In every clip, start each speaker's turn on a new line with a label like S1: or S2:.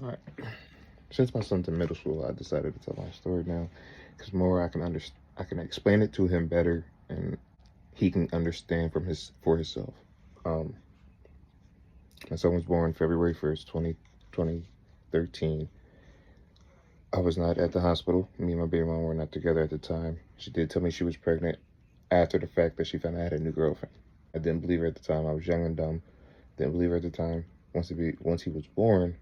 S1: All right. Since my son's in middle school, I decided to tell my story now, because more I can explain it to him better, and he can understand for himself. Um, my son was born February 1st, 2013. I was not at the hospital. Me and my baby mom were not together at the time. She did tell me she was pregnant after the fact that she found out I had a new girlfriend. I didn't believe her at the time. I was young and dumb. Didn't believe her at the time. Once he was born,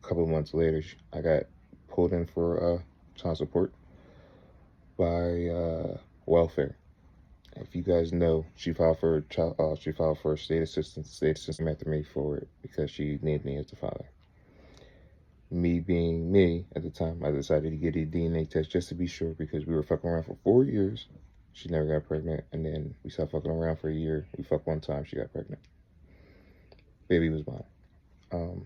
S1: a couple of months later, I got pulled in for child support by welfare. If you guys know, she filed for state assistance. State assistance after me for it because she needed me as the father. Me being me at the time, I decided to get a DNA test just to be sure because we were fucking around for 4 years. She never got pregnant, and then we stopped fucking around for a year. We fucked one time, she got pregnant. Baby was mine.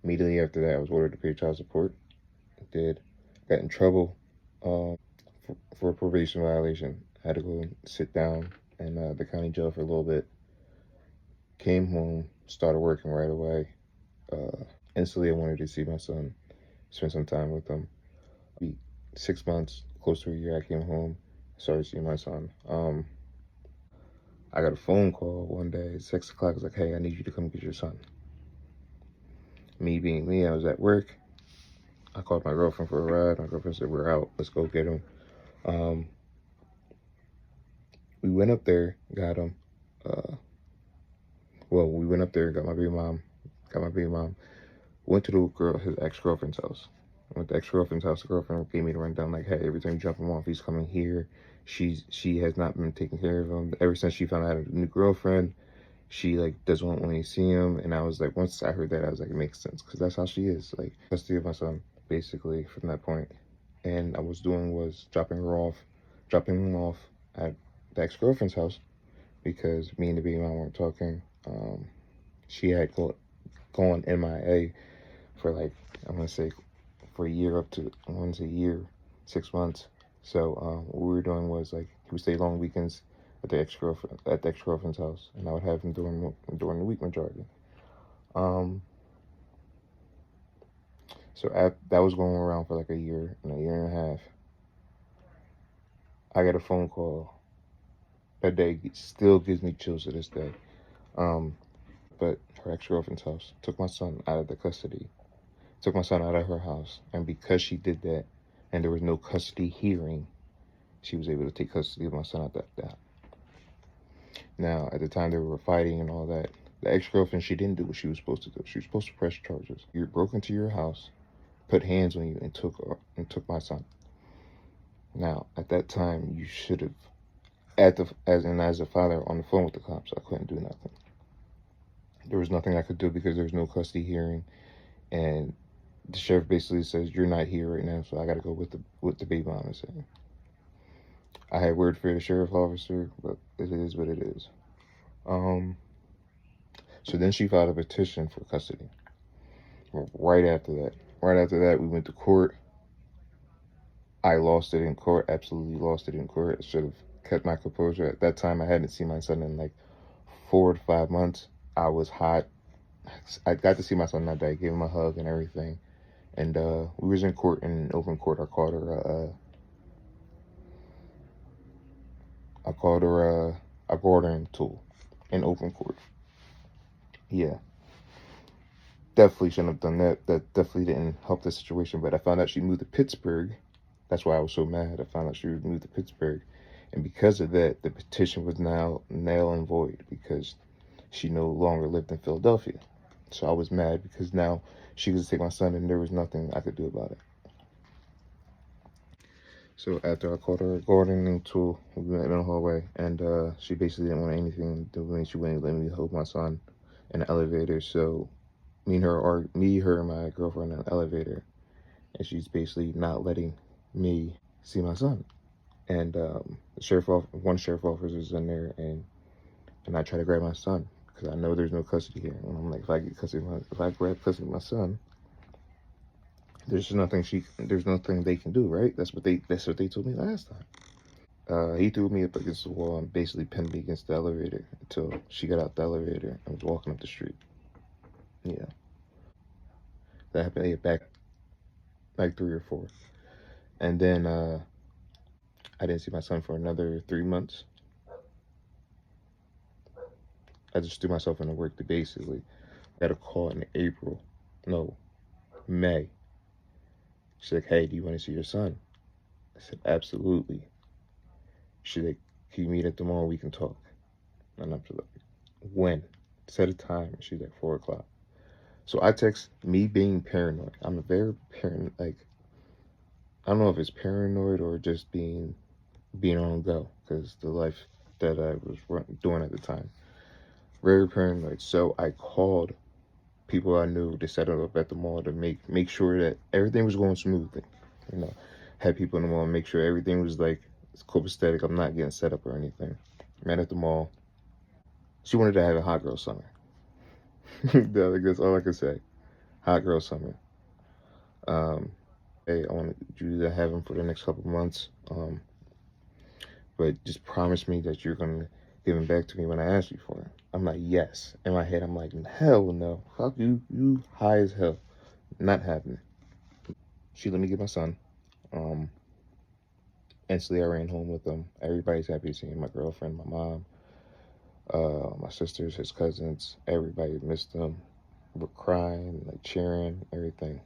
S1: Immediately after that, I was ordered to pay child support. I did. Got in trouble for a probation violation. I had to go and sit down in the county jail for a little bit. Came home, started working right away. Instantly, I wanted to see my son, spend some time with him. 6 months, close to a year, I came home, started seeing my son. I got a phone call one day at 6 o'clock. I was like, hey, I need you to come get your son. Me being me, I was at work. I called my girlfriend for a ride. My girlfriend said, we're out. Let's go get him. We went up there, got him. We went up there, got my baby mom. Went to his ex-girlfriend's house. Went to ex-girlfriend's house. The girlfriend gave me the rundown, like, hey, every time you drop him off, he's coming here. She has not been taking care of him. Ever since she found out I had a new girlfriend, she, like, doesn't want me to see him. And I was like, once I heard that, I was like, it makes sense. Because that's how she is. Like, custody of my son, basically, from that point. And I was dropping him off at the ex-girlfriend's house because me and the baby mom weren't talking. She had gone MIA for, like, I'm going to say for a year, up to, I want to say year, 6 months. So what we were doing was, like, he would stay long weekends at the ex-girlfriend's house, and I would have him during the week majority. So that was going around for like a year and a half. I got a phone call that day, still gives me chills to this day. But her ex-girlfriend's house took my son out of the custody, took my son out of her house, and because she did that, and there was no custody hearing, she was able to take custody of my son at that. Now, at the time they were fighting and all that, the ex-girlfriend, she didn't do what she was supposed to do. She was supposed to press charges. You broke into your house, put hands on you, and took my son. Now, at that time, you should have, as a father on the phone with the cops, I couldn't do nothing. There was nothing I could do because there was no custody hearing, and the sheriff basically says, you're not here right now, so I got to go with the baby mama said. I had word for the sheriff officer, but it is what it is. So then she filed a petition for custody. Right after that, we went to court. I lost it in court, absolutely lost it in court. I should have kept my composure. At that time, I hadn't seen my son in like 4 to 5 months. I was hot. I got to see my son that day, gave him a hug and everything. And we was in court, in open court. I called her a gardening tool in open court. Yeah. Definitely shouldn't have done that. That definitely didn't help the situation. But I found out she moved to Pittsburgh. That's why I was so mad. I found out she moved to Pittsburgh. And because of that, the petition was now null and void because she no longer lived in Philadelphia. So I was mad because now she could take my son and there was nothing I could do about it. So after I called her a gardening tool, we went in the hallway, and she basically didn't want anything to do with me. She wouldn't let me hold my son in the elevator. So me, her, and my girlfriend in the elevator, and she's basically not letting me see my son. And one sheriff officer is in there, and I try to grab my son because I know there's no custody here. And I'm like, if I grab custody of my son, there's nothing they can do, right? That's what they told me last time. He threw me up against the wall and basically pinned me against the elevator until she got out the elevator and was walking up the street. Yeah. That happened back like 3 or 4. And then I didn't see my son for another 3 months. I just threw myself into work to basically. I got a call in April. No, May. She's like, hey, do you want to see your son? I said, absolutely. She's like, can you meet at the mall? We can talk. And I'm just like, when? Set a time. She's like, 4 o'clock. So I text, me being paranoid. I'm a very paranoid, like, I don't know if it's paranoid or just being on go, because the life that I was doing at the time. Very paranoid. So I called people I knew to set it up at the mall to make sure that everything was going smoothly. You know, had people in the mall, make sure everything was like copacetic. I'm not getting set up or anything. Met at the mall. She wanted to have a hot girl summer. That's all I can say. Hot girl summer. Hey, I want you to have him for the next couple months. But just promise me that you're gonna give him back to me when I ask you for it. I'm like, yes. In my head, I'm like, hell no. Fuck you. You high as hell. Not happening. She let me get my son. Instantly, I ran home with him. Everybody's happy to see him. My girlfriend, my mom, my sisters, his cousins. Everybody missed him. We're crying, like cheering, everything.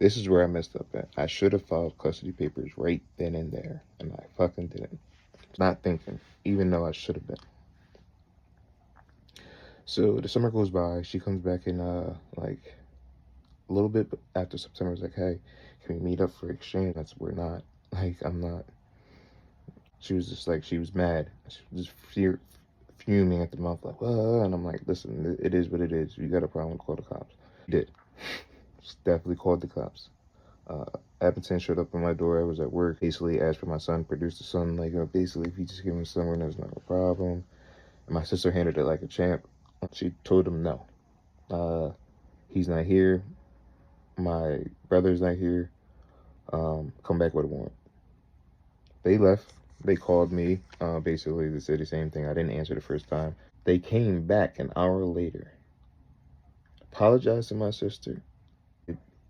S1: This is where I messed up at. I should have filed custody papers right then and there, and I fucking didn't. Not thinking, even though I should have been. So the summer goes by. She comes back in like a little bit after September. I was like, hey, can we meet up for exchange? We're not. Like, I'm not. She was just like, she was mad. She was just fuming at the mouth, like, and I'm like, listen, it is what it is. You got a problem, call the cops. She did. She definitely called the cops. Appleton showed up on my door. I was at work. Basically asked for my son, produced the son. Like, basically, if you just give him somewhere, there's not a problem. And my sister handled it like a champ. She told him no. He's not here. My brother's not here. Come back with a warrant. They left. They called me, basically to say the same thing. I didn't answer the first time. They came back an hour later, apologized to my sister,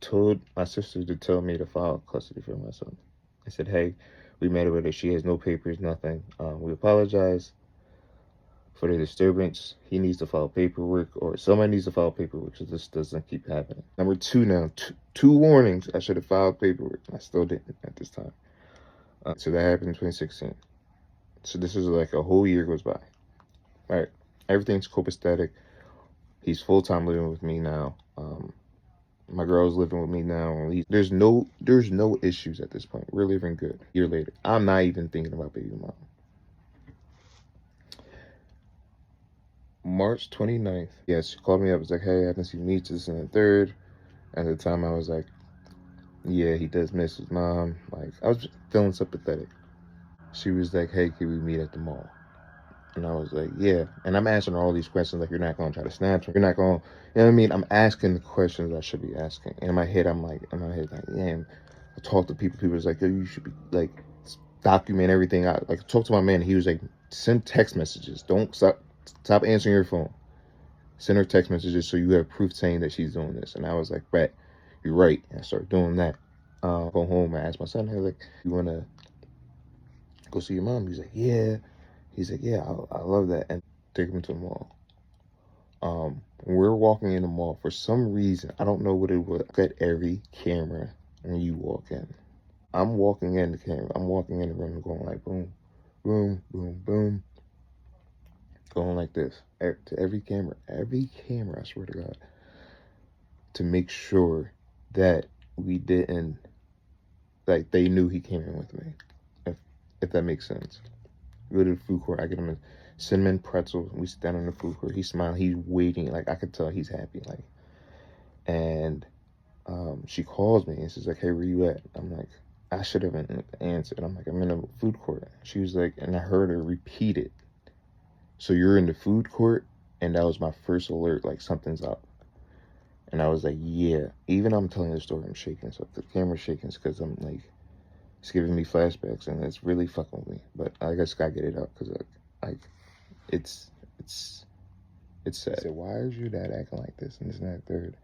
S1: told my sister to tell me to file custody for my son. I said, hey, we met her with her. She has no papers, nothing. We apologize for the disturbance. He needs to file paperwork, or someone needs to file paperwork, so this doesn't keep happening. Number 2 now, two warnings. I should have filed paperwork. I still didn't at this time. So that happened in 2016. So this is like a whole year goes by. All right, everything's copacetic. He's full-time living with me now. My girl's living with me now. There's no issues at this point. We're living good. A year later, I'm not even thinking about baby mom. March 29th. Yes, she called me up. Was like, hey, I haven't seen me this and the third. At the time, I was like, yeah, he does miss his mom. Like, I was just feeling sympathetic. She was like, hey, can we meet at the mall? And I was like, yeah. And I'm answering all these questions like, you're not going to try to snatch her. You're not going, you know what I mean? I'm asking the questions I should be asking. And in my head, I'm like, damn. I talk to people. People was like, yo, you should be, like, document everything. I like talk to my man. He was like, send text messages. Don't stop answering your phone. Send her text messages so you have proof saying that she's doing this. And I was like, right, you're right. And I started doing that. Go home. I asked my son, hey, like, you want to go see your mom? He's like, yeah. He's like, yeah, I love that. And take him to the mall. We're walking in the mall. For some reason, I don't know what it was. Look at every camera when you walk in. I'm walking in the camera. I'm walking in the room going like, boom, boom, boom, boom. Going like this. To every camera, I swear to God. To make sure that we didn't, like, they knew he came in with me. If that makes sense. We go to the food court. I get him a cinnamon pretzel. We sit down in the food court. He's smiling. He's waiting. Like, I could tell he's happy. Like, and she calls me and she's like, hey, where you at? I'm like, I should have answered. I'm like, I'm in the food court. She was like, and I heard her repeat it. So you're in the food court? And that was my first alert, like, something's up. And I was like, yeah. Even I'm telling the story, I'm shaking. So if the camera's shaking, it's because I'm like, it's giving me flashbacks, and it's really fucking with me. But I just gotta get it out because it's sad. I said, why is your dad acting like this and this and that third?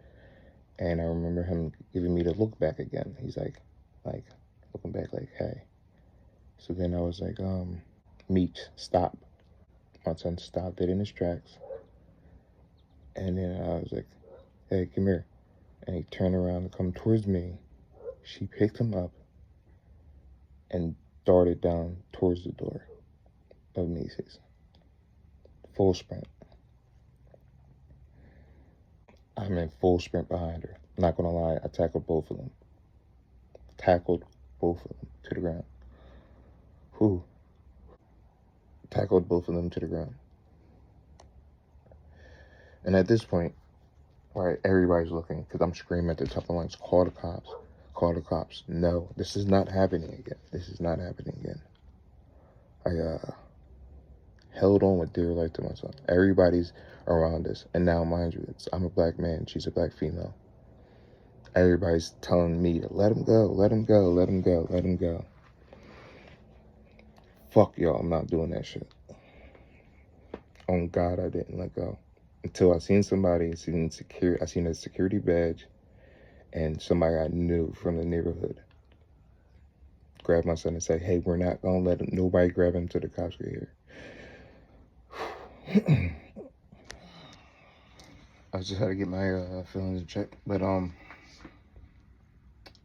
S1: And I remember him giving me the look back again. He's like looking back like, hey. So then I was like, Meech, stop. My son stopped dead in his tracks. And then I was like, hey, come here. And he turned around to come towards me. She picked him up and darted down towards the door of Macy's. Full sprint. I'm in full sprint behind her. Not gonna lie, I tackled both of them. Tackled both of them to the ground. Whew. Tackled both of them to the ground. And at this point, right, everybody's looking because I'm screaming at the top of the lungs, call the cops. Call the cops. No, this is not happening again. This is not happening again. I held on with dear life to my son. Everybody's around us. And now, mind you, I'm a black man. She's a black female. Everybody's telling me to let him go, let him go, let him go, let him go. Fuck y'all, I'm not doing that shit. On God, I didn't let go. Until I seen somebody, I seen a security badge, and somebody I knew from the neighborhood grab my son and say, hey, we're not gonna let him, nobody grab him till the cops get here. I just had to get my feelings in check. But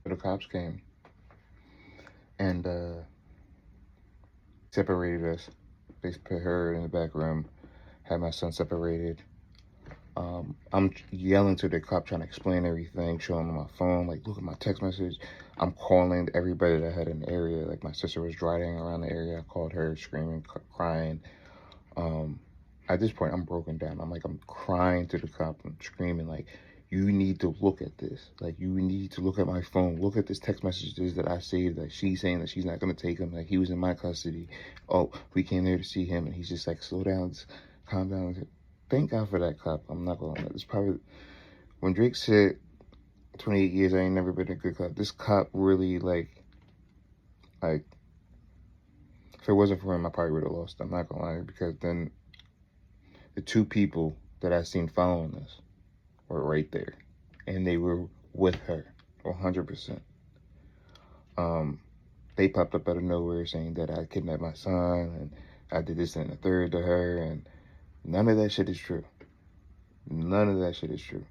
S1: the cops came and separated us. They put her in the back room, had my son separated. I'm yelling to the cop, trying to explain everything, showing them my phone, like, look at my text message. I'm calling everybody that had an area. Like, my sister was driving around the area. I called her, screaming, crying. At this point, I'm broken down. I'm crying to the cop. I'm screaming, like, you need to look at this. Like, you need to look at my phone. Look at this text messages that I saved. Like, she's saying that she's not going to take him. Like, he was in my custody. Oh, we came there to see him. And he's just like, slow down, just calm down. Thank God for that cop. I'm not going to lie. It's probably, when Drake said, 28 years, I ain't never been a good cop. This cop really, like, if it wasn't for him, I probably would have lost. I'm not going to lie. Because then the two people that I seen following us were right there. And they were with her, 100%. They popped up out of nowhere saying that I kidnapped my son and I did this and the third to her, and none of that shit is true. None of that shit is true.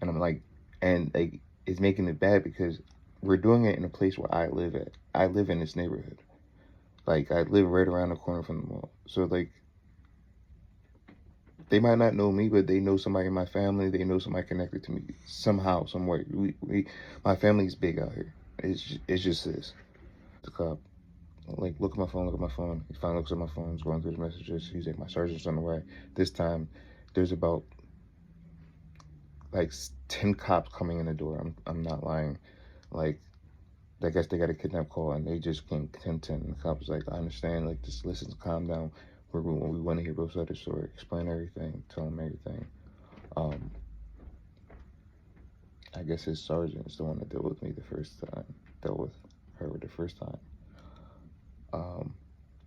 S1: And I'm like, it's making it bad because we're doing it in a place where I live at. I live in this neighborhood. Like, I live right around the corner from the mall. So, like, they might not know me, but they know somebody in my family. They know somebody connected to me somehow, somewhere. My family's big out here. It's just this. The cop, like, look at my phone, look at my phone. He finally looks at my phone, he's going through the messages. He's like, my sergeant's on the way. This time, there's about, like, 10 cops coming in the door. I'm not lying. Like, I guess they got a kidnap call, and they just came 10-10. And the cop was like, I understand, like, just listen, calm down. We want to hear both sides of the story, explain everything, tell them everything. I guess his sergeant is the one that dealt with me the first time, dealt with her the first time.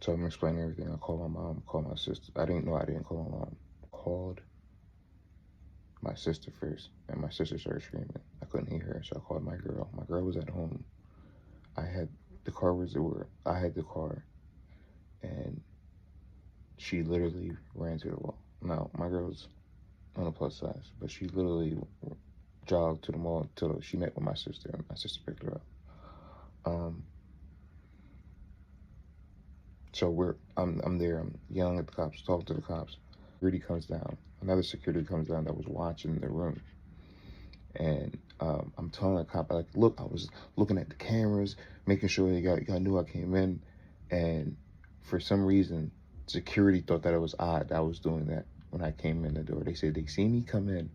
S1: So I'm explaining everything. I called my mom, called my sister. I didn't call my mom. Called my sister first, and my sister started screaming. I couldn't hear her, so I called my girl. My girl was at home. I had the car, and she literally ran to the wall. Now, my girl's on the plus size, but she literally jogged to the mall until she met with my sister, and my sister picked her up. So I'm there, I'm yelling at the cops, talking to the cops. Security comes down. Another security comes down that was watching the room. And I'm telling the cop, like, look, I was looking at the cameras, making sure y'all knew I came in. And for some reason, security thought that it was odd that I was doing that when I came in the door. They said they see me come in,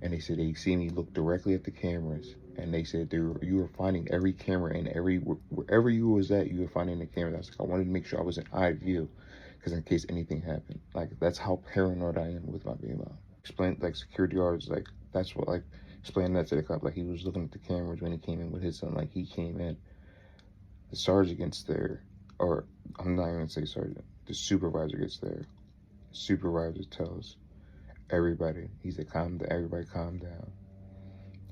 S1: and they said they see me look directly at the cameras. And they said you were finding every camera and wherever you was at, you were finding the camera. That's like, I wanted to make sure I was in eye view, because in case anything happened. Like, that's how paranoid I am with my baby mom. Explain, like, security guards, like, that's what, like, explain that to the cop. Like, he was looking at the cameras when he came in with his son. Like, he came in. The sergeant gets there, or I'm not even gonna say sergeant. The supervisor gets there. The supervisor tells everybody, he said, everybody calm down.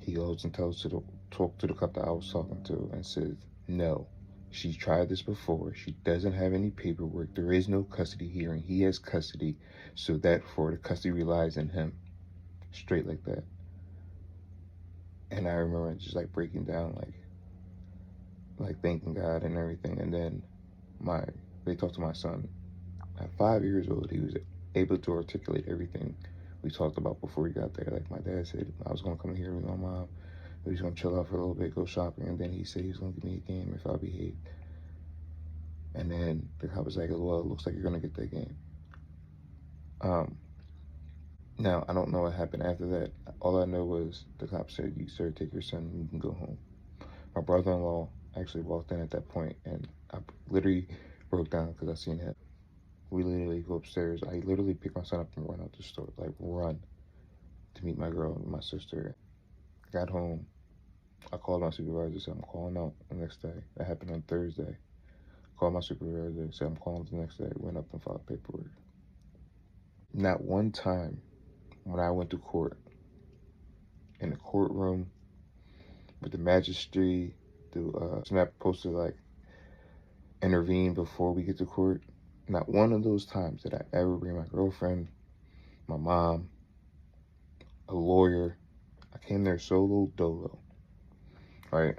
S1: He goes and talk to the cop that I was talking to and says, no, she tried this before. She doesn't have any paperwork. There is no custody hearing. He has custody. So therefore, the custody relies on him. Straight like that. And I remember just like breaking down, like thanking God and everything. And then they talked to my son. At 5 years old, he was able to articulate everything we talked about before he got there. Like my dad said, I was gonna come here with my mom. We was gonna chill out for a little bit, go shopping, and then he said he was gonna give me a game if I behaved. And then the cop was like, well, it looks like you're gonna get that game. Now I don't know what happened after that. All I know was the cop said, you sir, take your son and you can go home. My brother-in-law actually walked in at that point, and I literally broke down because I seen him. We literally go upstairs. I literally pick my son up and run out the store, like run to meet my girl and my sister. I got home. I called my supervisor, said I'm calling out the next day. That happened on Thursday. Called my supervisor, said I'm calling the next day. Went up and filed paperwork. Not one time when I went to court, in the courtroom, with the magistrate, SNAP supposed to like intervene before we get to court. Not one of those times did I ever bring my girlfriend, my mom, a lawyer. I came there solo dolo. Right?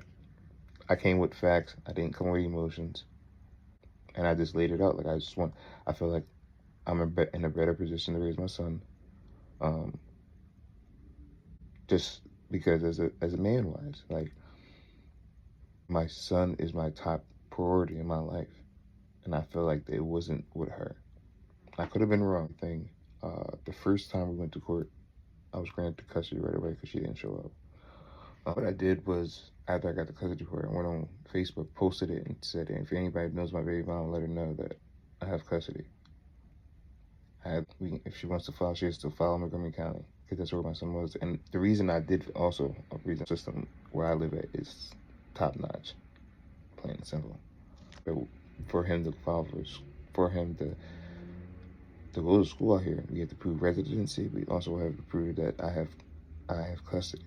S1: I came with facts. I didn't come with emotions. And I just laid it out. Like I feel like I'm in a better position to raise my son. Just because as a man wise, like my son is my top priority in my life. And I feel like it wasn't with her. I could have been wrong. The first time we went to court, I was granted custody right away because she didn't show up. What I did was, after I got the custody for her, I went on Facebook, posted it, and said, if anybody knows my baby mom, let her know that I have custody. If she wants to file, she has to file in Montgomery County, because that's where my son was. And the reason I did also, a reason system where I live at is top notch, plain and simple. But for him to file for him to go to school out here, we have to prove residency. We also have to prove that I have custody.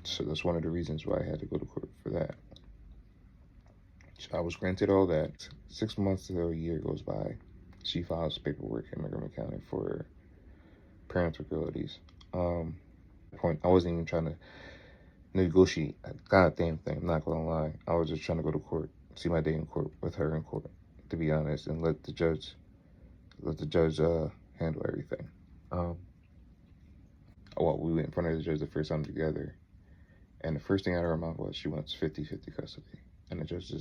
S1: So that's one of the reasons why I had to go to court for that. So I was granted all that. 6 months to a year goes by. She files paperwork in Montgomery County for parental abilities. Point, I wasn't even trying to negotiate a goddamn thing. I'm not gonna lie. I was just trying to go to court, see my day in court with her in court, to be honest, and let the judge handle everything. Well, we went in front of the judge the first time together, and the first thing out of her mouth was she wants 50-50 custody. And the judge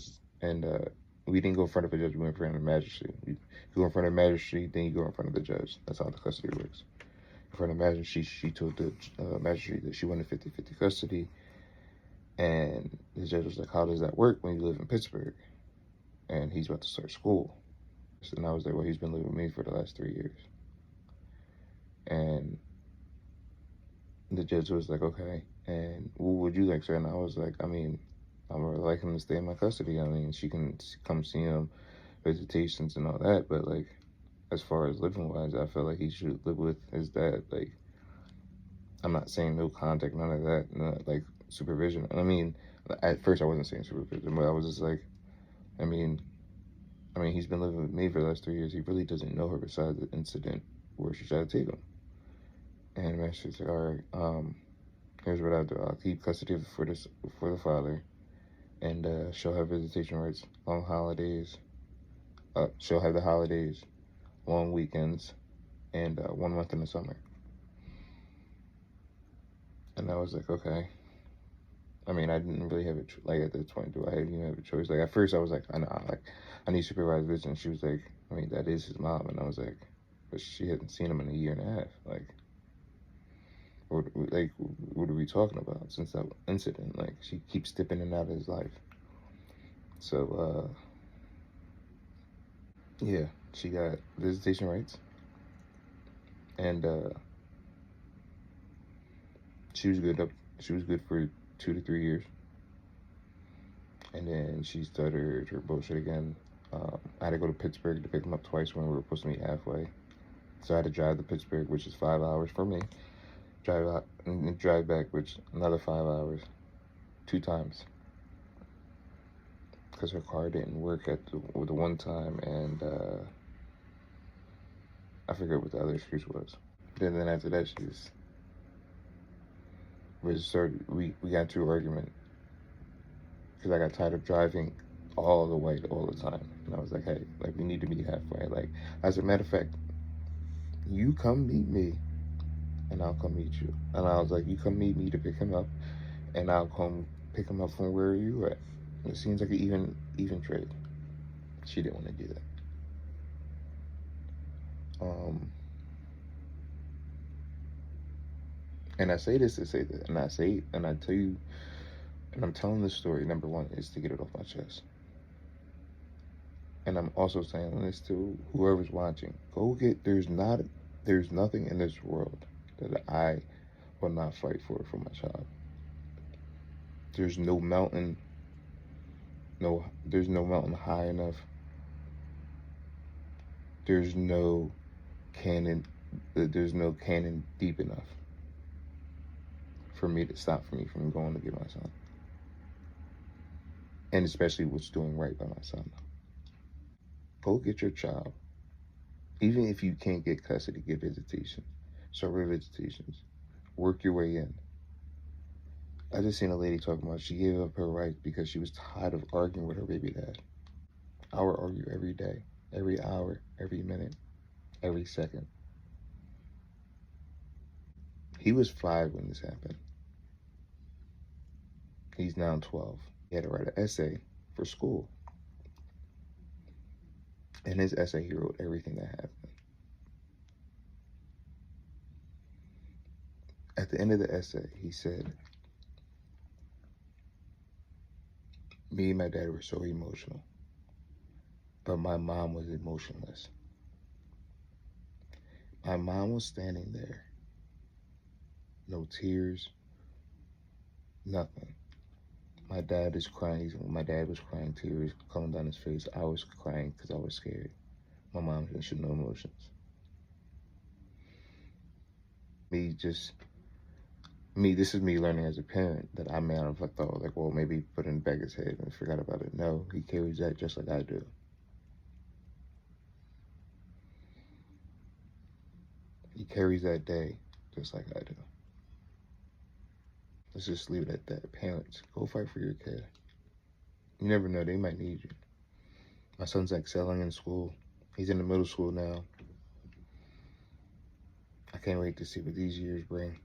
S1: we didn't go in front of the judge, we went in front of the magistrate. You go in front of the magistrate, then you go in front of the judge. That's how the custody works. In front of the magistrate, she told the magistrate that she wanted 50-50 custody. And the judge was like, how does that work when you live in Pittsburgh? And he's about to start school. And I was like, well, he's been living with me for the last 3 years. And the judge was like, okay, and what would you like, sir? And I was like, I mean, I would like him to stay in my custody. I mean, she can come see him, visitations and all that, but like, as far as living wise, I feel like he should live with his dad. Like, I'm not saying no contact, none of that, no, like supervision. I mean, at first I wasn't saying supervision, but I was just like, I mean, he's been living with me for the last 3 years. He really doesn't know her besides the incident where she tried to take him. And the magistrate's like, all right, here's what I'll do. I'll keep custody for the father, and she'll have visitation rights, long holidays. She'll have the holidays, long weekends, and 1 month in the summer. And I was like, okay. I mean, I didn't really have at this point, do I even have a choice? Like, at first I was like, I need supervised vision. And she was like, I mean, that is his mom. And I was like, but she hadn't seen him in a year and a half. Like, what are we talking about since that incident? Like, she keeps dipping in and out of his life. So, yeah, she got visitation rights. And she was good for 2 to 3 years. And then she started her bullshit again. I had to go to Pittsburgh to pick him up twice when we were supposed to meet halfway. So I had to drive to Pittsburgh, which is 5 hours for me. drive out and drive back, which another 5 hours, 2 times, because her car didn't work at the one time, and I forget what the other excuse was. Then after that, we got into an argument because I got tired of driving all the way all the time, and I was like, hey, like, we need to meet halfway. Like, as a matter of fact, you come meet me and I'll come meet you. And I was like, you come meet me to pick him up and I'll come pick him up from where you at. It seems like an even trade. She didn't want to do that. And I say this to say that, and I tell you, and I'm telling this story, number one, is to get it off my chest. And I'm also saying this to whoever's watching. There's nothing in this world that I will not fight for my child. There's no mountain high enough. There's no cannon deep enough for me to stop me from going to get my son. And especially what's doing right by my son. Go get your child. Even if you can't get custody, get visitation. Several visitations. Work your way in. I just seen a lady talking about she gave up her rights because she was tired of arguing with her baby dad. I would argue every day, every hour, every minute, every second. He was 5 when this happened. He's now 12. He had to write an essay for school. In his essay, he wrote everything that happened. At the end of the essay, he said, me and my dad were so emotional, but my mom was emotionless. My mom was standing there. No tears, nothing. My dad was crying, tears coming down his face. I was crying because I was scared. My mom didn't show no emotions. This is me learning as a parent that I may have thought, like, well, maybe he put it in the back of his head and forgot about it. No, he carries that just like I do. He carries that day just like I do. Let's just leave it at that. Parents, go fight for your kid. You never know, they might need you. My son's excelling in school. He's in the middle school now. I can't wait to see what these years bring.